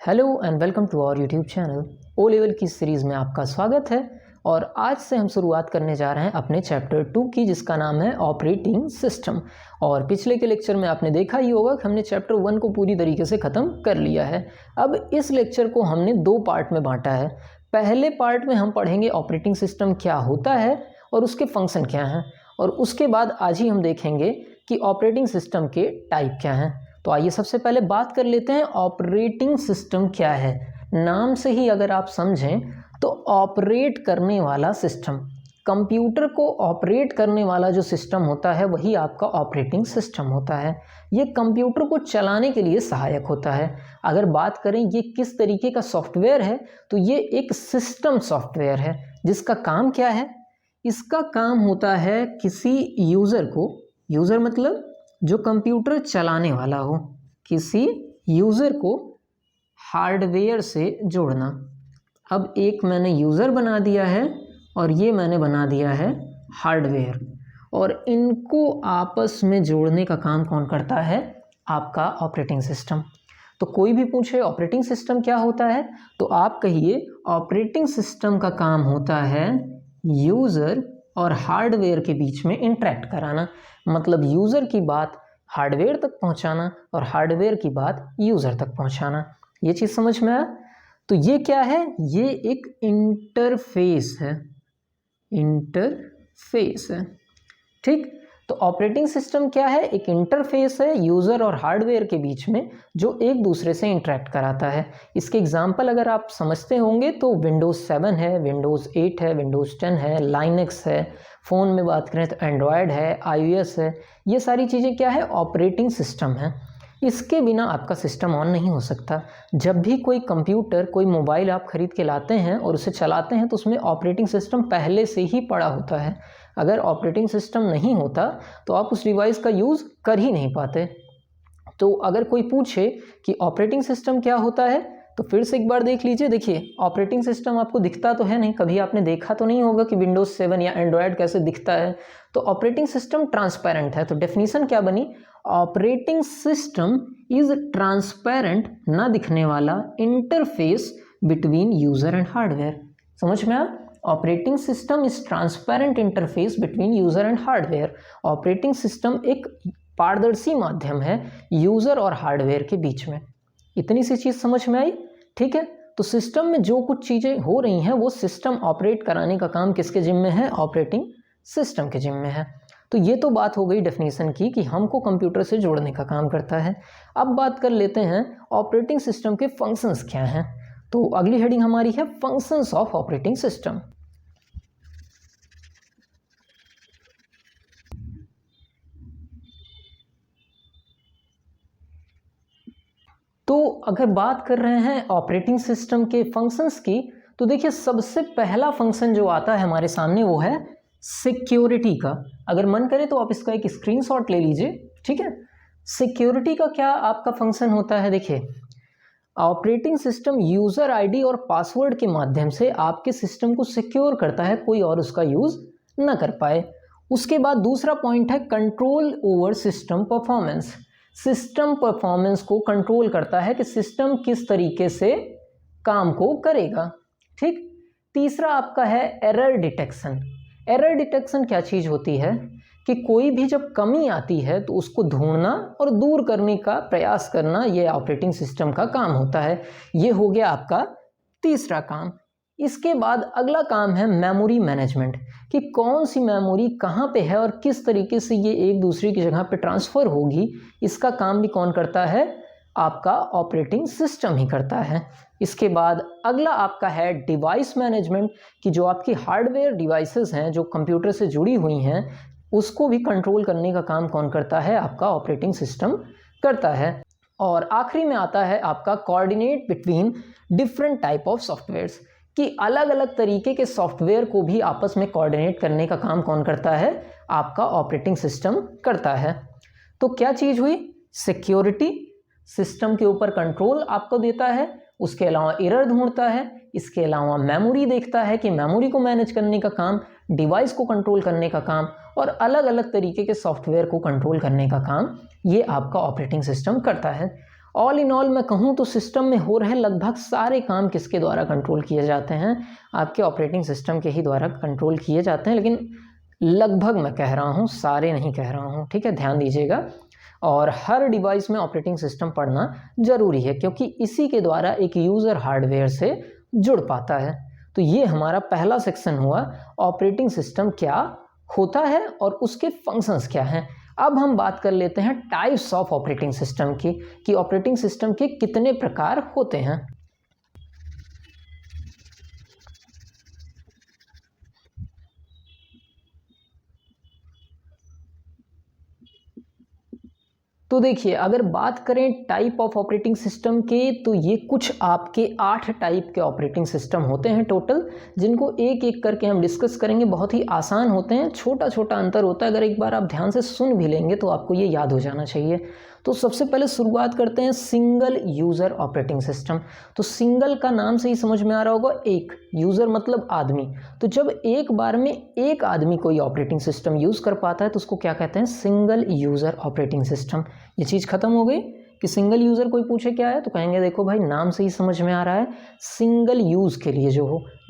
Hello and welcome to our YouTube channel. O level की series में आपका स्वागत है और आज से हम शुरुआत करने जा रहे हैं अपने चैप्टर 2 की, जिसका नाम है ऑपरेटिंग सिस्टम। और पिछले के लेक्चर में आपने देखा ही होगा कि हमने चैप्टर 1 को पूरी तरीके से ख़त्म कर लिया है। अब इस लेक्चर को हमने 2 पार्ट में बांटा है। पहले पार्ट में हम पढ़ेंगे ऑपरेटिंग सिस्टम क्या होता है और उसके फंक्शन क्या हैं, और उसके बाद आज ही हम देखेंगे कि ऑपरेटिंग सिस्टम के टाइप क्या हैं। तो आइए सबसे पहले बात कर लेते हैं ऑपरेटिंग सिस्टम क्या है। नाम से ही अगर आप समझें तो ऑपरेट करने वाला सिस्टम, कंप्यूटर को ऑपरेट करने वाला जो सिस्टम होता है वही आपका ऑपरेटिंग सिस्टम होता है। ये कंप्यूटर को चलाने के लिए सहायक होता है। अगर बात करें ये किस तरीके का सॉफ्टवेयर है, तो ये एक सिस्टम सॉफ्टवेयर है जिसका काम क्या है। इसका काम होता है किसी यूज़र को, यूज़र मतलब जो कंप्यूटर चलाने वाला हो, किसी यूज़र को हार्डवेयर से जोड़ना। अब एक मैंने यूज़र बना दिया है और ये मैंने बना दिया है हार्डवेयर, और इनको आपस में जोड़ने का काम कौन करता है? आपका ऑपरेटिंग सिस्टम। तो कोई भी पूछे ऑपरेटिंग सिस्टम क्या होता है, तो आप कहिए ऑपरेटिंग सिस्टम का काम होता है यूज़र और हार्डवेयर के बीच में इंटरेक्ट कराना। मतलब यूज़र की बात हार्डवेयर तक पहुंचाना और हार्डवेयर की बात यूज़र तक पहुंचाना। ये चीज़ समझ में आया? तो ये क्या है? ये एक इंटरफेस है, इंटरफेस है। ठीक, तो ऑपरेटिंग सिस्टम क्या है? एक इंटरफेस है यूज़र और हार्डवेयर के बीच में, जो एक दूसरे से इंटरेक्ट कराता है। इसके एग्जांपल अगर आप समझते होंगे तो विंडोज़ 7 है, विंडोज़ 8 है, विंडोज़ 10 है, लाइनक्स है, फ़ोन में बात करें तो एंड्रॉयड है, iOS है। ये सारी चीज़ें क्या है? ऑपरेटिंग सिस्टम है। इसके बिना आपका सिस्टम ऑन नहीं हो सकता। जब भी कोई कंप्यूटर, कोई मोबाइल आप ख़रीद के लाते हैं और उसे चलाते हैं तो उसमें ऑपरेटिंग सिस्टम पहले से ही पड़ा होता है। अगर ऑपरेटिंग सिस्टम नहीं होता तो आप उस डिवाइस का यूज़ कर ही नहीं पाते। तो अगर कोई पूछे कि ऑपरेटिंग सिस्टम क्या होता है, तो फिर से एक बार देख लीजिए। देखिए, ऑपरेटिंग सिस्टम आपको दिखता तो है नहीं, कभी आपने देखा तो नहीं होगा कि विंडोज़ 7 या एंड्रॉयड कैसे दिखता है। तो ऑपरेटिंग सिस्टम ट्रांसपेरेंट है। तो डेफिनीशन क्या बनी? ऑपरेटिंग सिस्टम इज ट्रांसपेरेंट, ना दिखने वाला, interface between user and hardware. समझ में आया? Operating system is transparent interface between user and hardware. Operating system एक पारदर्शी माध्यम है यूज़र और हार्डवेयर के बीच में। इतनी सी चीज़ समझ में आई? ठीक है, तो सिस्टम में जो कुछ चीज़ें हो रही हैं वो सिस्टम ऑपरेट कराने का काम किसके जिम्मे है? ऑपरेटिंग सिस्टम के जिम्मे है। तो ये तो बात हो गई डेफिनेशन की कि हमको कंप्यूटर से जोड़ने का काम करता है। अब बात कर लेते हैं ऑपरेटिंग सिस्टम के फंक्शंस क्या हैं। तो अगली हेडिंग हमारी है फंक्शंस ऑफ ऑपरेटिंग सिस्टम। तो अगर बात कर रहे हैं ऑपरेटिंग सिस्टम के फंक्शंस की, तो देखिए सबसे पहला फंक्शन जो आता है हमारे सामने वो है सिक्योरिटी का। अगर मन करे तो आप इसका एक स्क्रीनशॉट ले लीजिए। ठीक है, सिक्योरिटी का क्या आपका फंक्शन होता है? देखिए, ऑपरेटिंग सिस्टम यूज़र आईडी और पासवर्ड के माध्यम से आपके सिस्टम को सिक्योर करता है, कोई और उसका यूज़ ना कर पाए। उसके बाद दूसरा पॉइंट है control over system performance. System performance को कंट्रोल करता है कि सिस्टम किस तरीके से काम को करेगा। ठीक, तीसरा आपका है एरर डिटेक्शन। एरर डिटेक्शन क्या चीज़ होती है कि कोई भी जब कमी आती है तो उसको ढूंढना और दूर करने का प्रयास करना, ये ऑपरेटिंग सिस्टम का काम होता है। ये हो गया आपका तीसरा काम। इसके बाद अगला काम है मेमोरी मैनेजमेंट, कि कौन सी मेमोरी कहाँ पे है और किस तरीके से ये एक दूसरे की जगह पे ट्रांसफ़र होगी। इसका काम भी कौन करता है? आपका ऑपरेटिंग सिस्टम ही करता है। इसके बाद अगला आपका है डिवाइस मैनेजमेंट, कि जो आपकी हार्डवेयर डिवाइसेस हैं जो कंप्यूटर से जुड़ी हुई हैं उसको भी कंट्रोल करने का काम कौन करता है? आपका ऑपरेटिंग सिस्टम करता है। और आखिरी में आता है आपका coordinate between different type of softwares, कि अलग अलग तरीके के सॉफ्टवेयर को भी आपस में कोऑर्डिनेट करने का काम कौन करता है? आपका ऑपरेटिंग सिस्टम करता है। तो क्या चीज़ हुई? सिक्योरिटी, सिस्टम के ऊपर कंट्रोल आपको देता है, उसके अलावा एरर ढूंढता है, इसके अलावा मेमोरी देखता है कि मेमोरी को मैनेज करने का काम, डिवाइस को कंट्रोल करने का काम, और अलग अलग तरीके के सॉफ्टवेयर को कंट्रोल करने का काम ये आपका ऑपरेटिंग सिस्टम करता है। ऑल इन ऑल मैं कहूँ तो सिस्टम में हो रहे लगभग सारे काम किसके द्वारा कंट्रोल किए जाते हैं, आपके ऑपरेटिंग सिस्टम के ही द्वारा कंट्रोल किए जाते हैं। लेकिन लगभग मैं कह रहा हूँ, सारे नहीं कह रहा हूँ, ठीक है, ध्यान दीजिएगा। और हर डिवाइस में ऑपरेटिंग सिस्टम पढ़ना जरूरी है, क्योंकि इसी के द्वारा एक यूज़र हार्डवेयर से जुड़ पाता है। तो ये हमारा पहला सेक्शन हुआ, ऑपरेटिंग सिस्टम क्या होता है और उसके फंक्शंस क्या हैं। अब हम बात कर लेते हैं टाइप्स ऑफ ऑपरेटिंग सिस्टम की, कि ऑपरेटिंग सिस्टम के कितने प्रकार होते हैं। तो देखिए, अगर बात करें टाइप ऑफ ऑपरेटिंग सिस्टम के, तो ये कुछ आपके 8 टाइप के ऑपरेटिंग सिस्टम होते हैं टोटल, जिनको एक एक करके हम डिस्कस करेंगे। बहुत ही आसान होते हैं, छोटा छोटा अंतर होता है, अगर एक बार आप ध्यान से सुन भी लेंगे तो आपको ये याद हो जाना चाहिए। तो सबसे पहले शुरुआत करते हैं सिंगल यूज़र ऑपरेटिंग सिस्टम। तो सिंगल का नाम से ही समझ में आ रहा होगा, एक, यूज़र मतलब आदमी। तो जब एक बार में एक आदमी कोई ऑपरेटिंग सिस्टम यूज़ कर पाता है तो उसको क्या कहते हैं, सिंगल यूज़र ऑपरेटिंग सिस्टम। ये चीज़ खत्म हो गई कि सिंगल यूज़र कोई पूछे क्या है तो कहेंगे देखो भाई नाम से ही समझ में आ रहा है, सिंगल यूज़ के लिए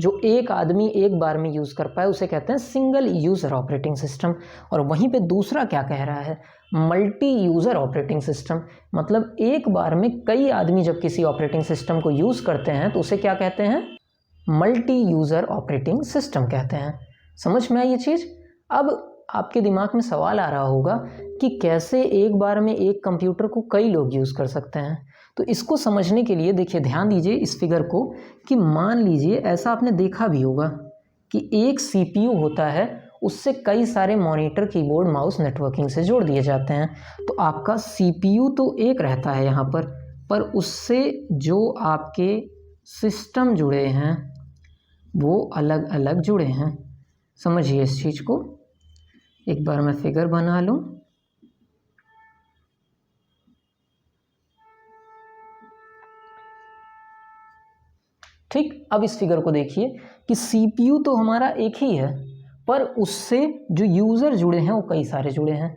जो एक आदमी एक बार में यूज़ कर पाए उसे कहते हैं सिंगल यूज़र ऑपरेटिंग सिस्टम। और वहीं पे दूसरा क्या कह रहा है, मल्टी यूज़र ऑपरेटिंग सिस्टम। मतलब एक बार में कई आदमी जब किसी ऑपरेटिंग सिस्टम को यूज़ करते हैं तो उसे क्या कहते हैं, मल्टी यूज़र ऑपरेटिंग सिस्टम कहते हैं। समझ में आई ये चीज़। अब आपके दिमाग में सवाल आ रहा होगा कि कैसे एक बार में एक कंप्यूटर को कई लोग यूज़ कर सकते हैं। तो इसको समझने के लिए देखिए, ध्यान दीजिए इस फिगर को, कि मान लीजिए ऐसा आपने देखा भी होगा कि एक सीपीयू होता है, उससे कई सारे मॉनिटर, कीबोर्ड, माउस नेटवर्किंग से जोड़ दिए जाते हैं। तो आपका सीपीयू तो एक रहता है यहाँ पर उससे जो आपके सिस्टम जुड़े हैं वो अलग अलग जुड़े हैं। समझिए इस चीज़ को, एक बार मैं फिगर बना लूं। ठीक, अब इस फिगर को देखिए कि सीपीयू तो हमारा एक ही है, पर उससे जो यूज़र जुड़े हैं वो कई सारे जुड़े हैं।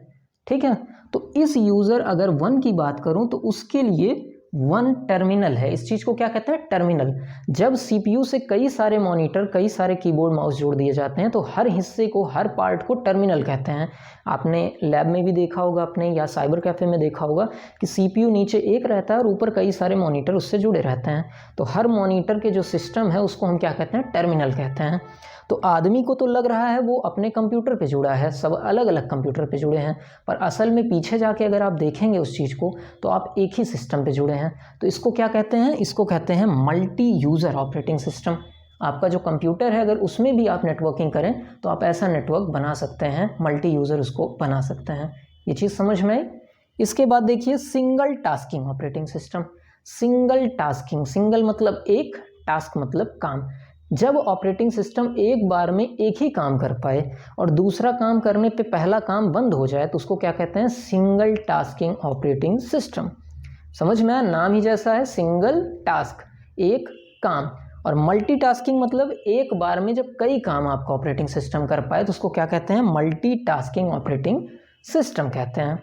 ठीक है, तो इस यूज़र अगर 1 की बात करूं तो उसके लिए 1 टर्मिनल है। इस चीज़ को क्या कहते हैं, टर्मिनल। जब सीपीयू से कई सारे मॉनिटर, कई सारे कीबोर्ड, माउस जोड़ दिए जाते हैं तो हर हिस्से को, हर पार्ट को टर्मिनल कहते हैं। आपने लैब में भी देखा होगा अपने, या साइबर कैफ़े में देखा होगा कि सीपीयू नीचे एक रहता है और ऊपर कई सारे मॉनिटर उससे जुड़े रहते हैं। तो हर मॉनिटर के जो सिस्टम है उसको हम क्या कहते हैं, टर्मिनल कहते हैं। तो आदमी को तो लग रहा है वो अपने कंप्यूटर पे जुड़ा है, सब अलग अलग कंप्यूटर पे जुड़े हैं, पर असल में पीछे जाके अगर आप देखेंगे उस चीज़ को तो आप एक ही सिस्टम पे जुड़े हैं। तो इसको क्या कहते हैं, इसको कहते हैं मल्टी यूज़र ऑपरेटिंग सिस्टम। आपका जो कंप्यूटर है अगर उसमें भी आप नेटवर्किंग करें तो आप ऐसा नेटवर्क बना सकते हैं, मल्टी यूज़र उसको बना सकते हैं। ये चीज़ समझ में आई। इसके बाद देखिए single tasking operating system. Single tasking, single मतलब एक, टास्क मतलब काम। जब ऑपरेटिंग सिस्टम एक बार में एक ही काम कर पाए और दूसरा काम करने पे पहला काम बंद हो जाए तो उसको क्या कहते हैं, सिंगल टास्किंग ऑपरेटिंग सिस्टम। समझ में आया, नाम ही जैसा है, सिंगल टास्क एक काम, और मल्टीटास्किंग मतलब एक बार में जब कई काम आपका ऑपरेटिंग सिस्टम कर पाए तो उसको क्या कहते हैं, मल्टीटास्किंग ऑपरेटिंग सिस्टम कहते हैं।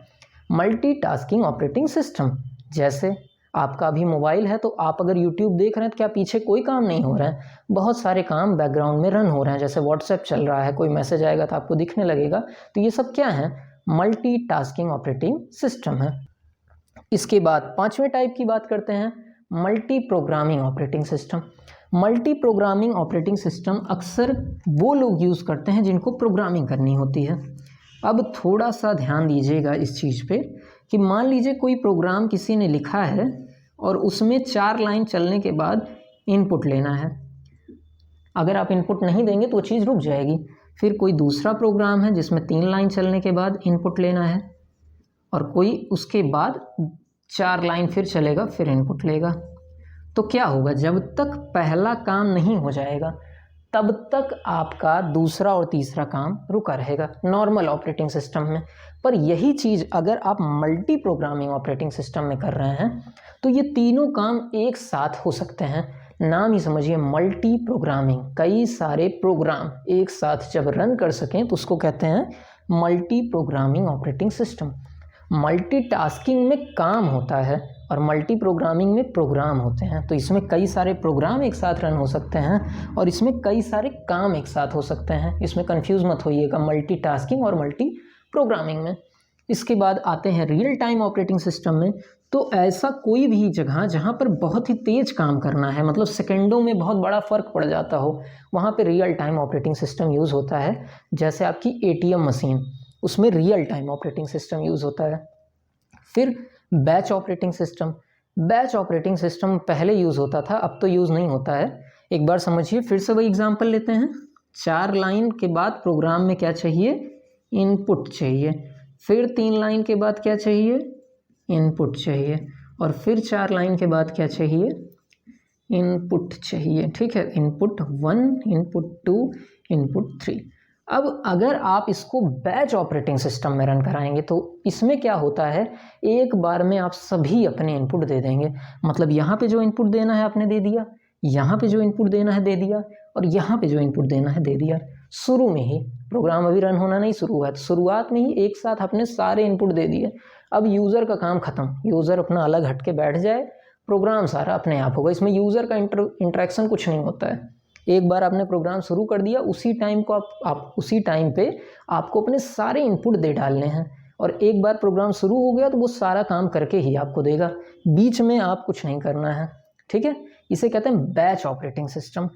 मल्टीटास्किंग ऑपरेटिंग सिस्टम, जैसे आपका भी मोबाइल है तो आप अगर YouTube देख रहे हैं तो क्या पीछे कोई काम नहीं हो रहा है, बहुत सारे काम बैकग्राउंड में रन हो रहे हैं। जैसे व्हाट्सएप चल रहा है, कोई मैसेज आएगा तो आपको दिखने लगेगा। तो ये सब क्या है, मल्टीटास्किंग ऑपरेटिंग सिस्टम है। इसके बाद 5वें टाइप की बात करते हैं, multi programming operating system. Multi programming operating system अक्सर वो लोग यूज़ करते हैं जिनको प्रोग्रामिंग करनी होती है। अब थोड़ा सा ध्यान दीजिएगा इस चीज़ पे कि मान लीजिए कोई प्रोग्राम किसी ने लिखा है और उसमें 4 लाइन चलने के बाद इनपुट लेना है। अगर आप इनपुट नहीं देंगे तो वो चीज़ रुक जाएगी। फिर कोई दूसरा प्रोग्राम है जिसमें 3 लाइन चलने के बाद इनपुट लेना है, और कोई उसके बाद 4 लाइन फिर चलेगा, फिर इनपुट लेगा। तो क्या होगा, जब तक पहला काम नहीं हो जाएगा तब तक आपका दूसरा और तीसरा काम रुका रहेगा नॉर्मल ऑपरेटिंग सिस्टम में। पर यही चीज़ अगर आप मल्टी प्रोग्रामिंग ऑपरेटिंग सिस्टम में कर रहे हैं तो ये तीनों काम एक साथ हो सकते हैं। नाम ही समझिए मल्टी प्रोग्रामिंग, कई सारे प्रोग्राम एक साथ जब रन कर सकें तो उसको कहते हैं multi programming operating system. Multitasking में काम होता है और मल्टी प्रोग्रामिंग में प्रोग्राम होते हैं। तो इसमें कई सारे प्रोग्राम एक साथ रन हो सकते हैं और इसमें कई सारे काम एक साथ हो सकते हैं। इसमें कंफ्यूज मत होइएगा मल्टीटास्किंग और मल्टी प्रोग्रामिंग में। इसके बाद आते हैं रियल टाइम ऑपरेटिंग सिस्टम में। तो ऐसा कोई भी जगह जहाँ पर बहुत ही तेज़ काम करना है, मतलब सेकेंडों में बहुत बड़ा फ़र्क पड़ जाता हो, वहाँ पे real time operating system use होता है। जैसे आपकी ATM मशीन, उसमें real time operating system use होता है। फिर batch operating system. Batch operating system पहले यूज़ होता था, अब तो यूज़ नहीं होता है। एक बार समझिए, फिर से वही एग्जांपल लेते हैं। 4 लाइन के बाद प्रोग्राम में क्या चाहिए? इनपुट चाहिए। फिर 3 लाइन के बाद क्या चाहिए? इनपुट चाहिए। और फिर 4 लाइन के बाद क्या चाहिए? इनपुट चाहिए। ठीक है, इनपुट 1, इनपुट 2, इनपुट 3। अब अगर आप इसको बैच ऑपरेटिंग सिस्टम में रन कराएंगे तो इसमें क्या होता है, एक बार में आप सभी अपने इनपुट दे देंगे। मतलब यहाँ पे जो इनपुट देना है आपने दे दिया, यहाँ पे जो इनपुट देना है दे दिया, और यहाँ पे जो इनपुट देना है दे दिया। शुरू में ही, प्रोग्राम अभी रन होना नहीं शुरू हुआ है, तो शुरुआत में ही एक साथ आपने सारे इनपुट दे दिए। अब यूज़र का काम ख़त्म, यूज़र अपना अलग हट के बैठ जाए, प्रोग्राम सारा अपने आप होगा। इसमें यूज़र का इंटरेक्शन कुछ नहीं होता है। एक बार आपने प्रोग्राम शुरू कर दिया, उसी टाइम को आप उसी टाइम पे आपको अपने सारे इनपुट दे डालने हैं, और एक बार प्रोग्राम शुरू हो गया तो वो सारा काम करके ही आपको देगा, बीच में आप कुछ नहीं करना है। ठीक है, इसे कहते हैं बैच ऑपरेटिंग सिस्टम।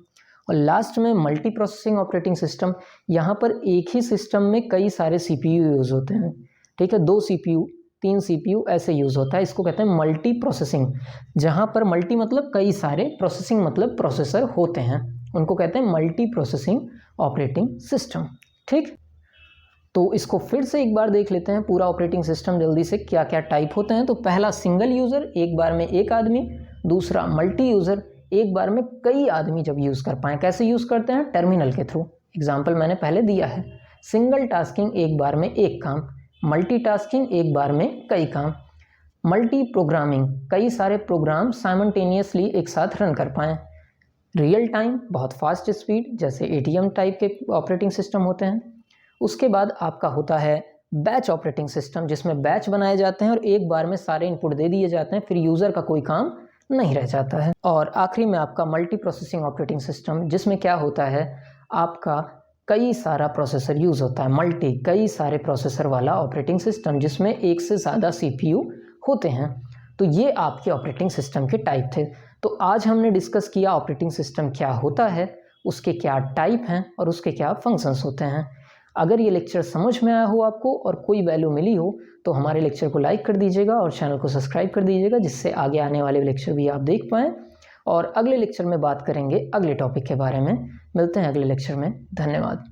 और लास्ट में मल्टी प्रोसेसिंग ऑपरेटिंग सिस्टम। यहाँ पर एक ही सिस्टम में कई सारे CPU यूज़ होते हैं। ठीक है, 2 CPU, 3 CPU ऐसे यूज़ होता है। इसको कहते हैं मल्टी प्रोसेसिंग। जहाँ पर मल्टी मतलब कई सारे, प्रोसेसिंग मतलब प्रोसेसर होते हैं, उनको कहते हैं मल्टी प्रोसेसिंग ऑपरेटिंग सिस्टम। ठीक, तो इसको फिर से एक बार देख लेते हैं पूरा ऑपरेटिंग सिस्टम जल्दी से, क्या क्या टाइप होते हैं। तो पहला सिंगल यूज़र, एक बार में एक आदमी। दूसरा मल्टी यूज़र, एक बार में कई आदमी जब यूज़ कर पाएँ। कैसे यूज़ करते हैं? टर्मिनल के थ्रू। एग्जाम्पल मैंने पहले दिया है। सिंगल टास्किंग, एक बार में एक काम। मल्टीटास्किंग, एक बार में कई काम। मल्टी प्रोग्रामिंग, कई सारे प्रोग्राम साइमल्टेनियसली एक साथ रन कर पाएँ। रियल टाइम, बहुत फास्ट स्पीड, जैसे ATM टाइप के ऑपरेटिंग सिस्टम होते हैं। उसके बाद आपका होता है बैच ऑपरेटिंग सिस्टम, जिसमें बैच बनाए जाते हैं और एक बार में सारे इनपुट दे दिए जाते हैं, फिर यूज़र का कोई काम नहीं रह जाता है। और आखिरी में आपका मल्टी प्रोसेसिंग ऑपरेटिंग सिस्टम, जिसमें क्या होता है, आपका कई सारा प्रोसेसर यूज़ होता है। मल्टी, कई सारे प्रोसेसर वाला ऑपरेटिंग सिस्टम, जिसमें एक से ज़्यादा CPU होते हैं। तो ये आपके ऑपरेटिंग सिस्टम के टाइप थे। तो आज हमने डिस्कस किया ऑपरेटिंग सिस्टम क्या होता है, उसके क्या टाइप हैं और उसके क्या फंक्शंस होते हैं। अगर ये लेक्चर समझ में आया हो आपको और कोई वैल्यू मिली हो तो हमारे लेक्चर को लाइक कर दीजिएगा और चैनल को सब्सक्राइब कर दीजिएगा, जिससे आगे आने वाले लेक्चर भी आप देख पाएँ। और अगले लेक्चर में बात करेंगे अगले टॉपिक के बारे में। मिलते हैं अगले लेक्चर में। धन्यवाद।